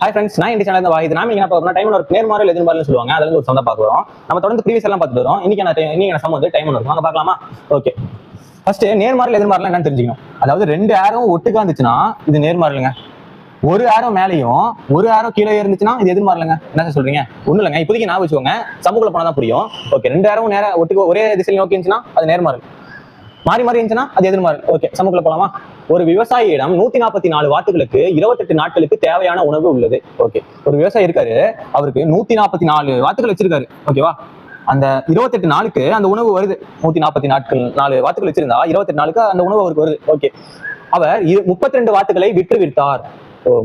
Hi friends, நான் இந்த channel வாய்து நாம என்ன பார்க்கணும், டைம் ஒரு நேர்மாறல் எதிர்மாறல் சொல்லுவாங்க. அதுல இருந்து ஒரு சந்தா பார்க்குறோம். நம்ம தொடர்ந்து ப்ரீவியஸ் எல்லாம் பார்த்துட்டு வரோம். இன்னைக்கு சம் வந்து டைம் இருக்கும். அங்க பார்க்கலாமா? ஓகே, ஃபர்ஸ்ட் நேர்மாறல் எதிர்மாறல் என்னன்னு தெரிஞ்சுக்கணும். அதாவது ரெண்டு ஆரோ ஒட்டுக்கா இருந்துச்சுன்னா இது நேர்மாறலுங்க. ஒரு ஆரோ மேலையும் ஒரு ஆரோ கீழே இருந்துச்சுன்னா இது எதிர்மாறலுங்க. என்ன சொல்றீங்க? ஒண்ணு இல்லைங்க, இப்போதைக்கு நான் வச்சுக்கோங்க, சமூகத்துல போனா தான் புரியும். ஓகே, ரெண்டு ஆரோ நேரம் ஒட்டுக்கு ஒரே திசையில் நோக்கி இருந்துச்சுன்னா அது நேர்மாறல். மாறி மாறி இருந்துச்சுன்னா அது எதிர்மாறல். ஓகே, சமூகத்துல போலாமா? ஒரு விவசாயியிடம் 144 வாத்துகளுக்கு 28 நாட்களுக்கு தேவையான உணவு உள்ளது. ஓகே, ஒரு விவசாயி இருக்காரு, அவருக்கு 144 வாத்துகள் வச்சிருக்காரு. ஓகேவா? அந்த 28 நாளுக்கு அந்த உணவு வருது. 144 வாத்துகள் வச்சிருந்தா 28 நாளுக்கு அந்த உணவு அவருக்கு வருது. ஓகே, அவர் 32 வாத்துகளை விற்றார்.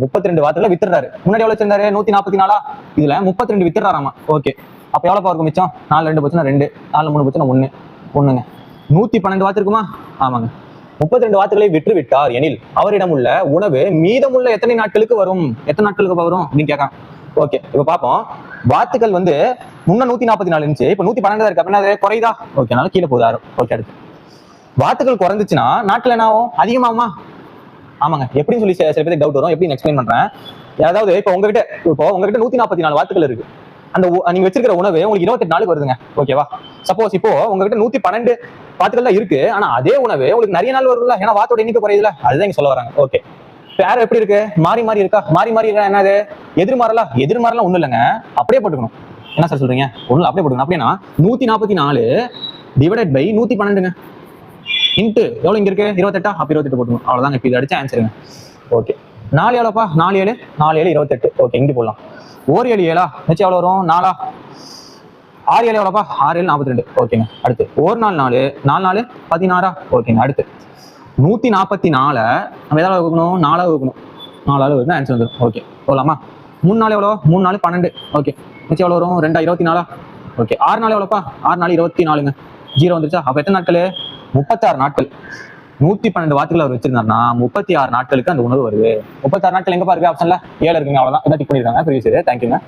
32 வாத்துகளை வித்துறாரு. முன்னாடி எவ்வளவு வச்சிருந்தாரு? 144. இதுல 32 வித்துறாராமா. ஓகே, அப்ப எவ்வளவு அவருக்கு மிச்சம்? 4 2 போச்சுன்னா 2, 4 3 போச்சுன்னா 1 1ங்க. 112 வாத்து இருக்குமா? ஆமாங்க. 32 வாத்துகளை விற்றார் எனில் அவரிடம் உள்ள உணவு மீதமுள்ள எத்தனை நாட்களுக்கு வரும்? எத்தனை நாட்களுக்கு வரும் அப்படின்னு கேட்கான். ஓகே, இப்ப பாப்போம். வாத்துக்கள் வந்து முன்ன 144 இருந்துச்சு, இப்ப 112 இருக்கு. அப்படின்னா அது குறையுதா? ஓகே, அதனால கீழே போதாரு. ஓகே, அடுத்து வாத்துக்கள் குறைஞ்சிச்சுன்னா நாட்கள் என்ன ஆகும்? அதிகமாகுமா? ஆமாங்க. எப்படின்னு சொல்லி சில பேருக்கு டவுட் வரும். எப்படி எக்ஸ்பிளைன் பண்றேன். அதாவது இப்போ உங்ககிட்ட 144 வாத்துக்கள் இருக்கு. அந்த நீங்க வச்சிருக்கிற உணவு உங்களுக்கு 28 நாளுக்கு வருதுங்க. ஓகேவா? சப்போஸ் இப்போ உங்ககிட்ட 112 வாத்துக்கள் தான் இருக்கு, ஆனா அதே உணவு உங்களுக்கு நிறைய நாள் வரும்ல, ஏன்னா வாத்தோட எண்ணிக்கை குறையுதுல, அதுதான் இங்க சொல்ல வராங்க. ஓகே, பேர் எப்படி இருக்கு? மாறி மாறி இருக்கா? மாறி மாறி இருக்கா? என்னது எதிர்மாறலா? எதிர்மாறலாம் ஒண்ணு இல்லைங்க, அப்படியே போட்டுக்கணும். என்ன சார் சொல்றீங்க? ஒண்ணு அப்படியே போட்டுக்கணும். அப்படின்னா 144 டிவைடட் பை 112ங்க. இன்ட்டு எவ்வளவு இங்க இருக்கு? 28. அப்ப 28 போட்டுக்கணும். அவ்வளவுதாங்க. இப்ப இதை அடிச்சா ஆன்சருங்க. ஓகே, 4 எவ்வளோப்பா? 4 7 4 7 28. ஓகே, இங்க போடலாம். 1 7 7 மிச்சம் எவ்வளவு வரும்? 4 6 7 எவ்வளோப்பா? 6 7 42. ஓகேங்க. அடுத்து 1 4 4 4 4 16. ஓகேங்க. அடுத்து 144 நம்ம எதாவது வைக்கணும்? 4 வைக்கணும். 4 வைக்கணும், ஆன்சர் வந்துடும். ஓகே, போகலாமா? 3 4 எவ்வளோ? 3 4 12. ஓகே, மிச்சம் எவ்வளோ வரும்? 2 24. ஓகே, 6 4 எவ்வளோப்பா? 6 4 24ங்க. 0 வந்துருச்சா? அப்ப எத்தனை நாட்கள்? 36 நாட்கள். 112 வாத்துக்கள் அவர் வச்சிருந்தாருன்னா 36 நாட்களுக்கு அந்த உணவு வருது. 36 நாட்கள் எங்க பாருங்க? ஆப்ஷன்ல 7 இருக்குங்க. அவ்வளவுதான். இதான் டிக் பண்ணிருக்காங்க. ப்ரீவியஸ். தேங்க்யூங்க.